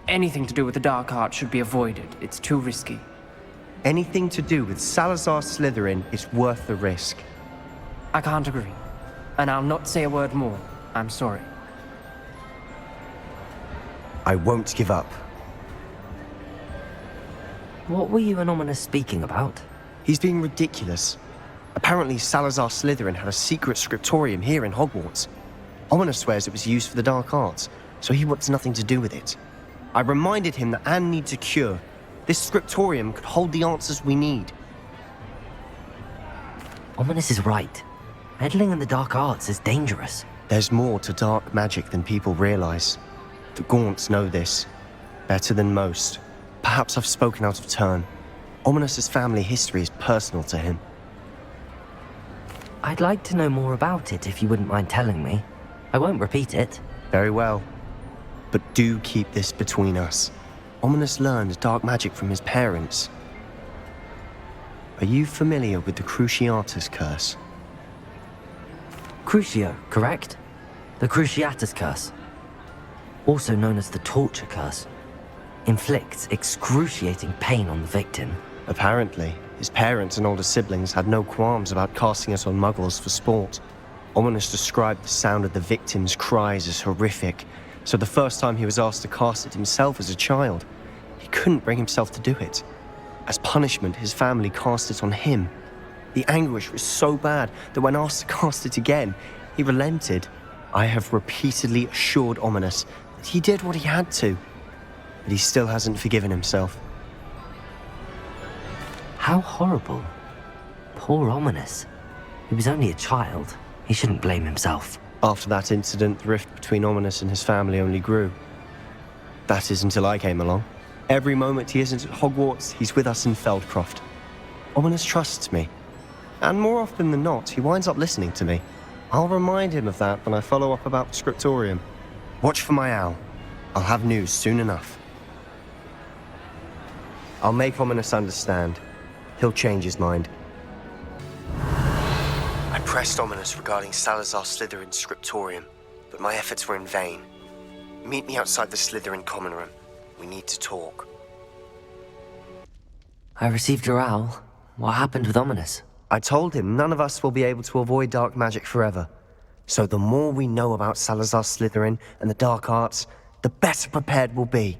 Anything to do with the dark arts should be avoided. It's too risky. Anything to do with Salazar Slytherin is worth the risk. I can't agree. And I'll not say a word more. I'm sorry. I won't give up. What were you and Ominous speaking about? He's being ridiculous. Apparently Salazar Slytherin had a secret scriptorium here in Hogwarts. Ominous swears it was used for the dark arts, so he wants nothing to do with it. I reminded him that Anne needs a cure. This scriptorium could hold the answers we need. Ominous is right. Meddling in the dark arts is dangerous. There's more to dark magic than people realize. The Gaunts know this. Better than most. Perhaps I've spoken out of turn. Ominous's family history is personal to him. I'd like to know more about it if you wouldn't mind telling me. I won't repeat it. Very well. But do keep this between us. Ominous learned dark magic from his parents. Are you familiar with the Cruciatus Curse? Crucio, correct? The Cruciatus Curse. Also known as the Torture Curse. Inflicts excruciating pain on the victim. Apparently, his parents and older siblings had no qualms about casting it on muggles for sport. Ominous described the sound of the victim's cries as horrific, so the first time he was asked to cast it himself as a child, he couldn't bring himself to do it. As punishment, his family cast it on him. The anguish was so bad that when asked to cast it again, he relented. I have repeatedly assured Ominous that he did what he had to, but he still hasn't forgiven himself. How horrible. Poor Ominous. He was only a child. He shouldn't blame himself. After that incident, the rift between Ominous and his family only grew. That is until I came along. Every moment he isn't at Hogwarts, he's with us in Feldcroft. Ominous trusts me. And more often than not, he winds up listening to me. I'll remind him of that when I follow up about the Scriptorium. Watch for my owl. I'll have news soon enough. I'll make Ominous understand. He'll change his mind. I pressed Ominous regarding Salazar Slytherin's Scriptorium, but my efforts were in vain. Meet me outside the Slytherin common room. We need to talk. I received your owl. What happened with Ominous? I told him none of us will be able to avoid dark magic forever. So the more we know about Salazar Slytherin and the dark arts, the better prepared we'll be.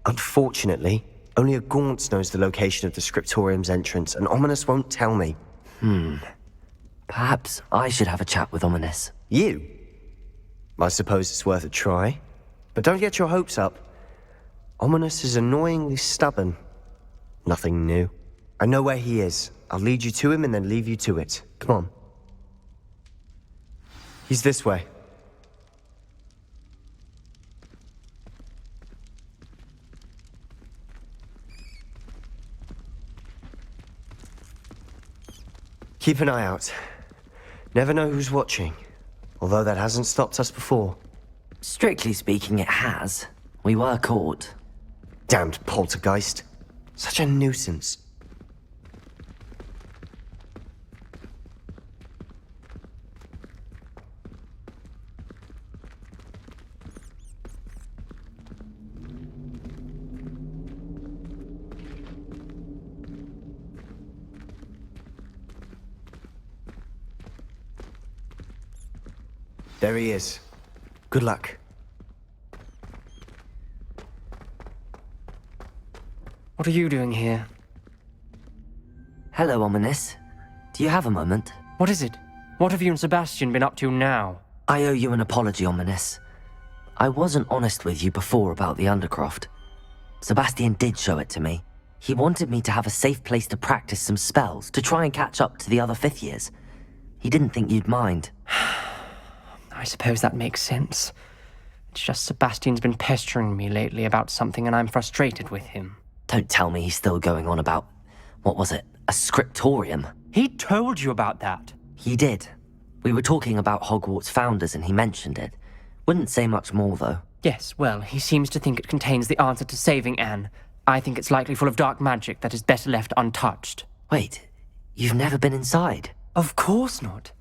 Unfortunately, only a Gaunt knows the location of the Scriptorium's entrance, and Ominous won't tell me. Perhaps I should have a chat with Ominous. You? I suppose it's worth a try. But don't get your hopes up. Ominous is annoyingly stubborn. Nothing new. I know where he is. I'll lead you to him and then leave you to it. Come on. He's this way. Keep an eye out. Never know who's watching. Although that hasn't stopped us before. Strictly speaking, it has. We were caught. Damned poltergeist. Such a nuisance. There he is. Good luck. What are you doing here? Hello, Ominous. Do you have a moment? What is it? What have you and Sebastian been up to now? I owe you an apology, Ominous. I wasn't honest with you before about the Undercroft. Sebastian did show it to me. He wanted me to have a safe place to practice some spells, to try and catch up to the other fifth years. He didn't think you'd mind. I suppose that makes sense. It's just Sebastian's been pestering me lately about something and I'm frustrated with him. Don't tell me he's still going on about, what was it, a scriptorium? He told you about that. He did. We were talking about Hogwarts founders and he mentioned it. Wouldn't say much more, though. Yes, well, he seems to think it contains the answer to saving Anne. I think it's likely full of dark magic that is better left untouched. Wait, you've never been inside? Of course not.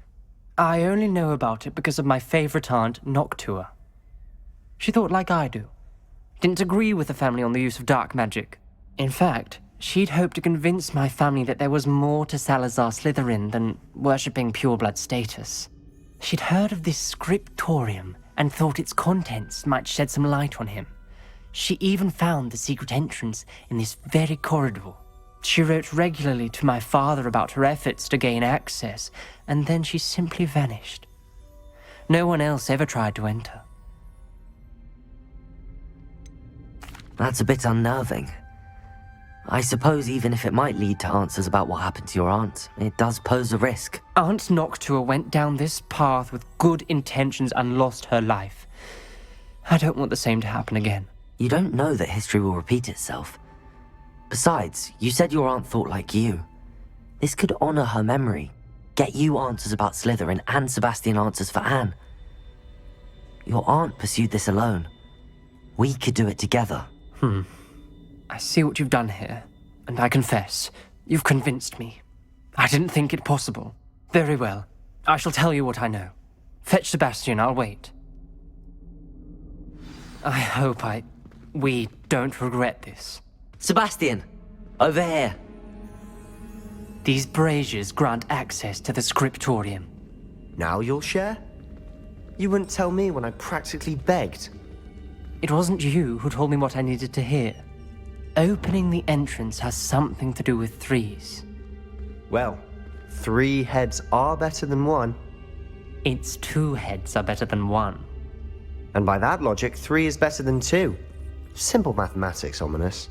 I only know about it because of my favorite aunt, Noctua. She thought like I do. didn't agree with the family on the use of dark magic. In fact, she'd hoped to convince my family that there was more to Salazar Slytherin than worshipping pureblood status. She'd heard of this scriptorium and thought its contents might shed some light on him. She even found the secret entrance in this very corridor. She wrote regularly to my father about her efforts to gain access, and then she simply vanished. No one else ever tried to enter. That's a bit unnerving. I suppose even if it might lead to answers about what happened to your aunt, it does pose a risk. Aunt Noctua went down this path with good intentions and lost her life. I don't want the same to happen again. You don't know that history will repeat itself. Besides, you said your aunt thought like you. This could honor her memory, get you answers about Slytherin, and Sebastian answers for Anne. Your aunt pursued this alone. We could do it together. I see what you've done here, and I confess, you've convinced me. I didn't think it possible. Very well. I shall tell you what I know. Fetch Sebastian, I'll wait. I hope we don't regret this. Sebastian! Over here! These braziers grant access to the scriptorium. Now you'll share? You wouldn't tell me when I practically begged. It wasn't you who told me what I needed to hear. Opening the entrance has something to do with threes. Well, 3 heads are better than 1. Its 2 heads are better than 1. And by that logic, 3 is better than 2. Simple mathematics, Ominous.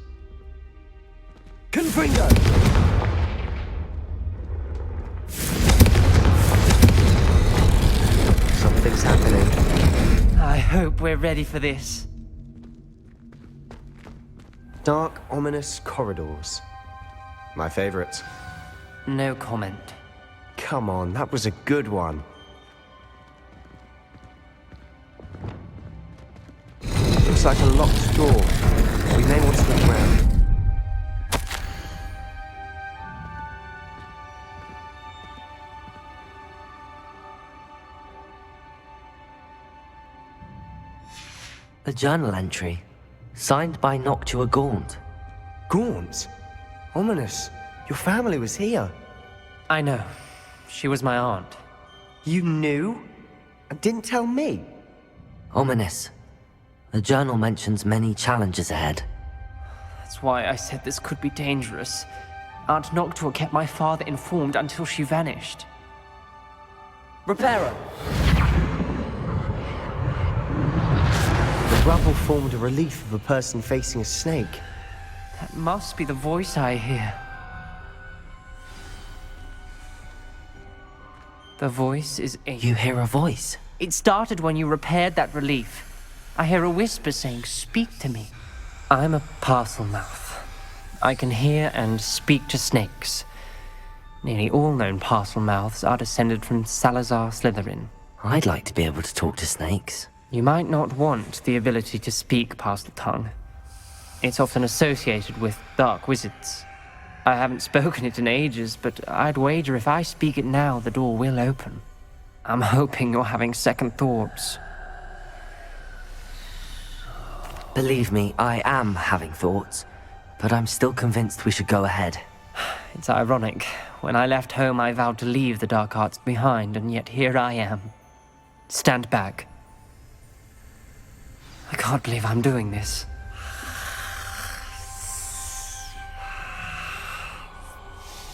Confringo! Something's happening. I hope we're ready for this. Dark, ominous corridors. My favorite. No comment. Come on, that was a good one. Looks like a locked door. We may want to look around. A journal entry, signed by Noctua Gaunt. Gaunt? Ominous. Your family was here. I know. She was my aunt. You knew? And didn't tell me? Ominous. The journal mentions many challenges ahead. That's why I said this could be dangerous. Aunt Noctua kept my father informed until she vanished. Reparo! The rubble formed a relief of a person facing a snake. That must be the voice I hear. The voice is a... You hear a voice? It started when you repaired that relief. I hear a whisper saying, "Speak to me." I'm a parcel mouth. I can hear and speak to snakes. Nearly all known parcel mouths are descended from Salazar Slytherin. I'd like to be able to talk to snakes. You might not want the ability to speak parcel tongue. It's often associated with dark wizards. I haven't spoken it in ages, but I'd wager if I speak it now, the door will open. I'm hoping you're having second thoughts. Believe me, I am having thoughts, but I'm still convinced we should go ahead. It's ironic. When I left home, I vowed to leave the dark arts behind, and yet here I am. Stand back. I can't believe I'm doing this.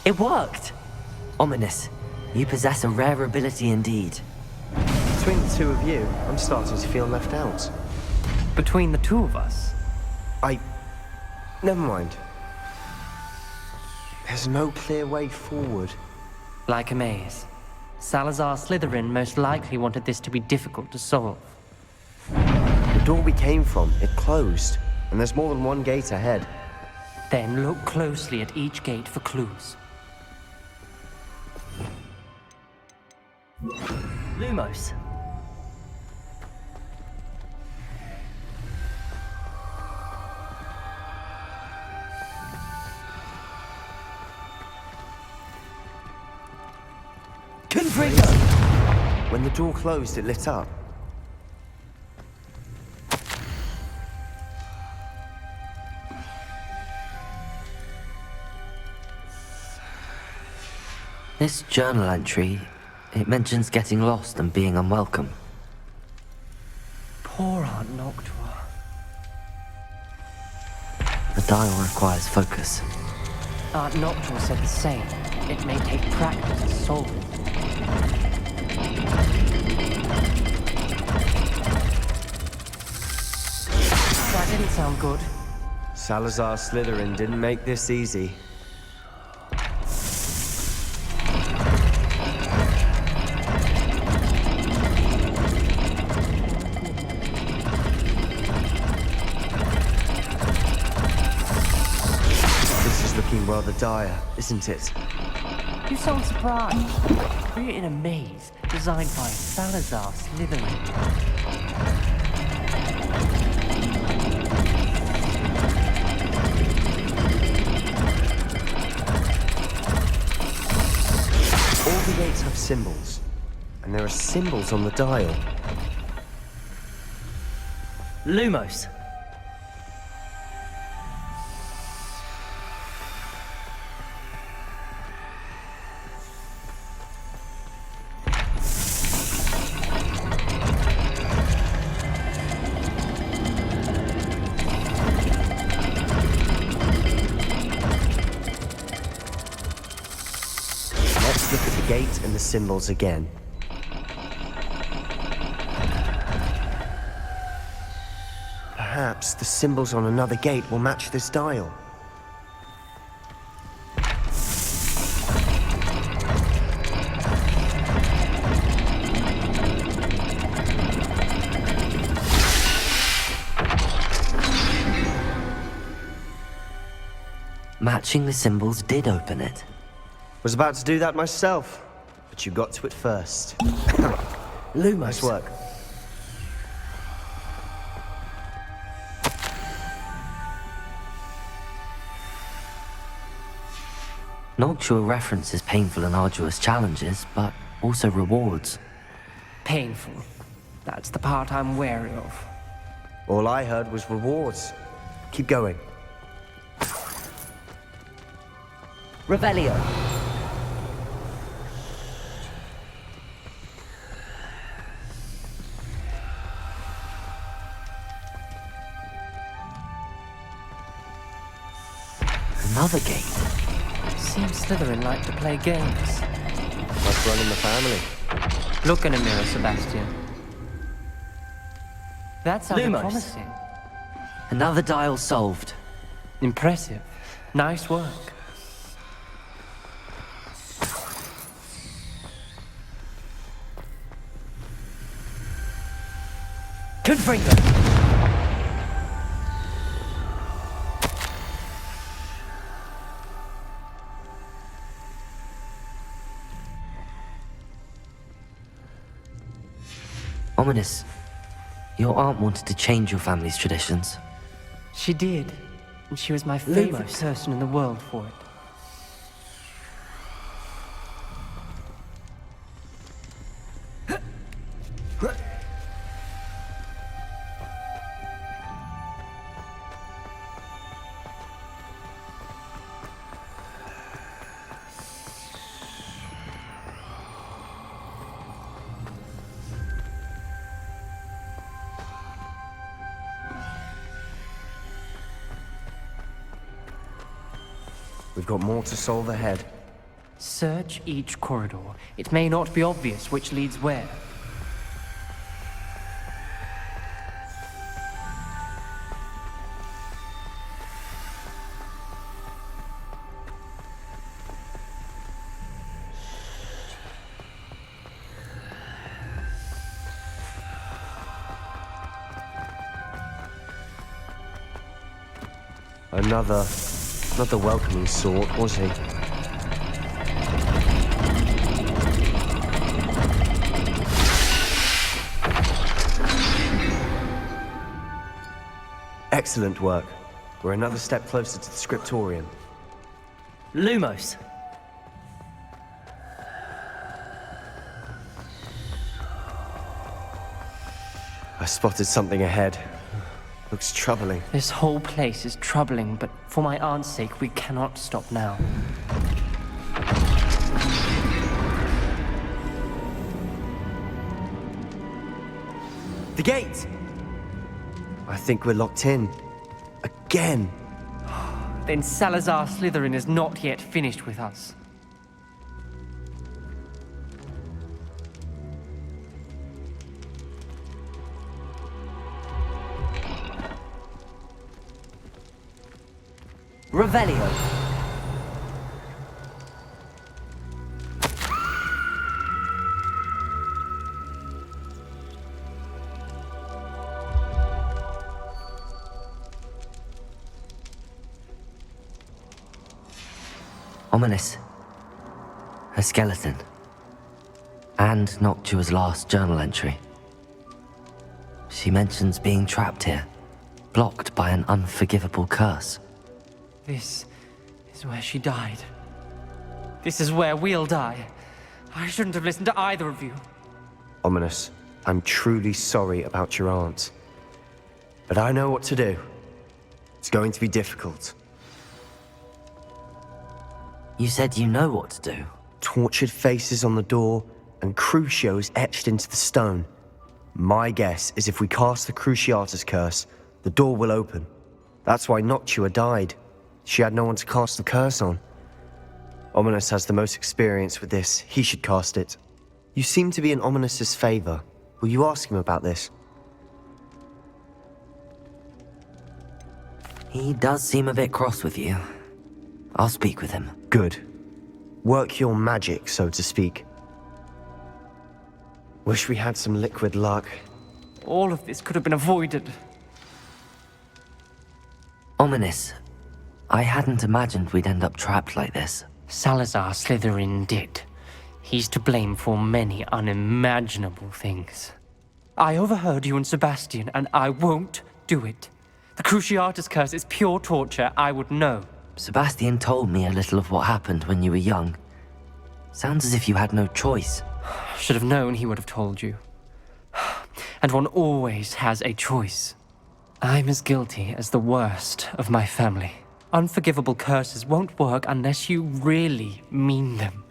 It worked! Ominous, you possess a rare ability indeed. Between the 2 of you, I'm starting to feel left out. Between the 2 of us? Never mind. There's no clear way forward. Like a maze. Salazar Slytherin most likely wanted this to be difficult to solve. The door we came from, it closed. And there's more than one gate ahead. Then look closely at each gate for clues. Lumos. Confringo! When the door closed, it lit up. This journal entry, it mentions getting lost and being unwelcome. Poor Aunt Noctua. The dial requires focus. Aunt Noctua said the same. It may take practice to solve it. That didn't sound good. Salazar Slytherin didn't make this easy. This is looking rather dire, isn't it? You sound surprised. We're in a maze designed by Salazar Slytherin. All the gates have symbols, and there are symbols on the dial. Lumos! Let's look at the gate and the symbols again. Perhaps the symbols on another gate will match this dial. Matching the symbols did open it. Was about to do that myself, but you got to it first. Lumos. Nice work. Noctua references painful and arduous challenges, but also rewards. Painful. That's the part I'm wary of. All I heard was rewards. Keep going. Revelio. Another gate. Seems Slytherin like to play games. Must run in the family. Look in a mirror, Sebastian. That sounded Lumos. promising. Another dial solved. Impressive. Nice work. Confringo. Ominous. Your aunt wanted to change your family's traditions. She did. And she was my favorite Lumos. person in the world for it. We've got more to solve ahead. Search each corridor. It may not be obvious which leads where. Not the welcoming sort, was he? Excellent work. We're another step closer to the scriptorium. Lumos. I spotted something ahead. Looks troubling. This whole place is troubling, but for my aunt's sake, we cannot stop now. The gate! I think we're locked in. Again. Then Salazar Slytherin is not yet finished with us. Revelio. Ominous. A skeleton. And Noctua's last journal entry. She mentions being trapped here, blocked by an unforgivable curse. This is where she died. This is where we'll die. I shouldn't have listened to either of you. Ominous, I'm truly sorry about your aunt. But I know what to do. It's going to be difficult. You said you know what to do. Tortured faces on the door, and Crucios etched into the stone. My guess is if we cast the Cruciatus curse, the door will open. That's why Noctua died. She had no one to cast the curse on. Ominous has the most experience with this. He should cast it. You seem to be in Ominous's favor. Will you ask him about this? He does seem a bit cross with you. I'll speak with him. Good. Work your magic, so to speak. Wish we had some liquid luck. All of this could have been avoided. Ominous. I hadn't imagined we'd end up trapped like this. Salazar Slytherin did. He's to blame for many unimaginable things. I overheard you and Sebastian, and I won't do it. The Cruciatus curse is pure torture, I would know. Sebastian told me a little of what happened when you were young. Sounds as if you had no choice. Should have known he would have told you. And one always has a choice. I'm as guilty as the worst of my family. Unforgivable curses won't work unless you really mean them.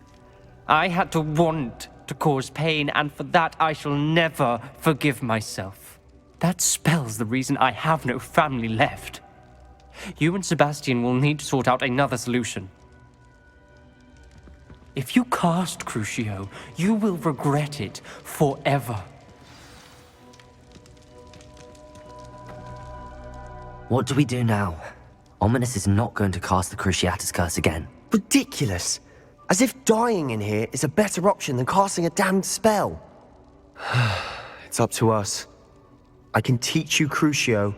I had to want to cause pain, and for that I shall never forgive myself. That spells the reason I have no family left. You and Sebastian will need to sort out another solution. If you cast Crucio, you will regret it forever. What do we do now? Ominous is not going to cast the Cruciatus curse again. Ridiculous! As if dying in here is a better option than casting a damned spell. It's up to us. I can teach you Crucio,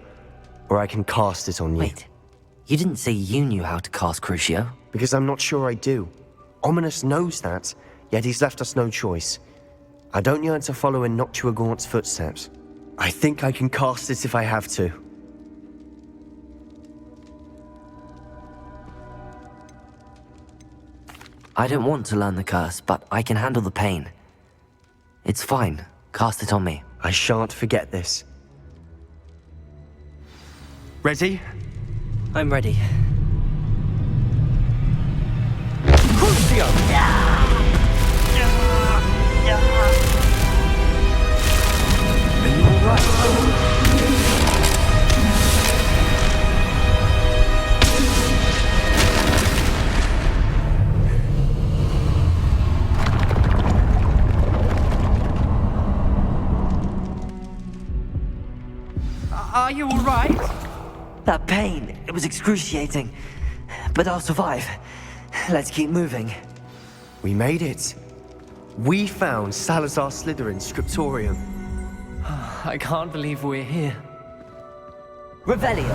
or I can cast it on you. Wait, you didn't say you knew how to cast Crucio? Because I'm not sure I do. Ominous knows that, yet he's left us no choice. I don't yearn to follow in Noctua Gaunt's footsteps. I think I can cast it if I have to. I don't want to learn the curse, but I can handle the pain. It's fine. Cast it on me. I shan't forget this. Ready? I'm ready. Crucio! Are you alright? Are you all right? That pain, it was excruciating. But I'll survive. Let's keep moving. We made it. We found Salazar Slytherin's scriptorium. I can't believe we're here. Revelio.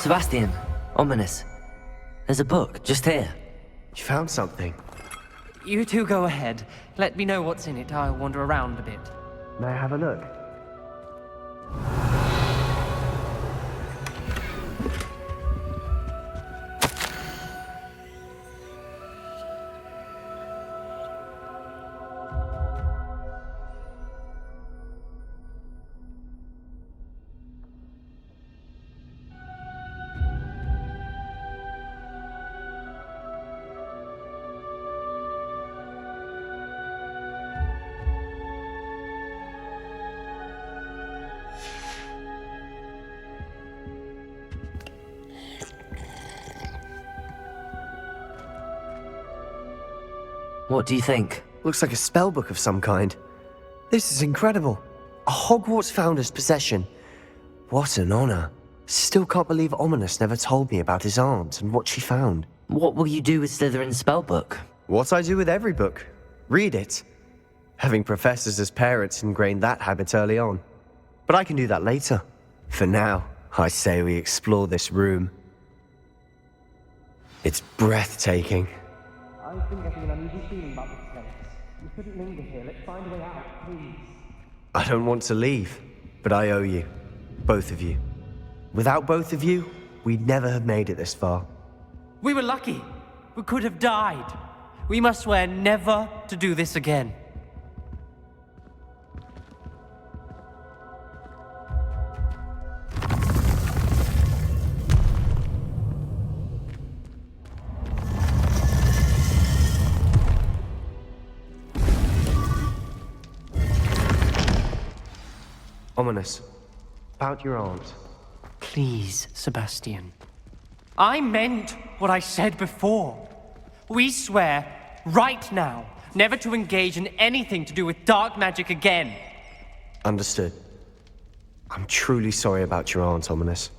Sebastian, Ominous. There's a book just here. You found something. You two go ahead. Let me know what's in it. I'll wander around a bit. May I have a look? What do you think? Looks like a spellbook of some kind. This is incredible. A Hogwarts founder's possession. What an honor. Still can't believe Ominous never told me about his aunt and what she found. What will you do with Slytherin's spellbook? What I do with every book. Read it. Having professors as parents ingrained that habit early on. But I can do that later. For now, I say we explore this room. It's breathtaking. I've been getting an uneasy feeling about this place. You couldn't linger here. Let's find a way out, please. I don't want to leave, but I owe you. Both of you. Without both of you, we'd never have made it this far. We were lucky. We could have died. We must swear never to do this again. Ominous. About your aunt. Please, Sebastian. I meant what I said before. We swear, right now, never to engage in anything to do with dark magic again. Understood. I'm truly sorry about your aunt, Ominous.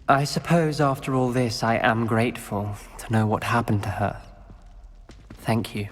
I suppose after all this, I am grateful to know what happened to her. Thank you.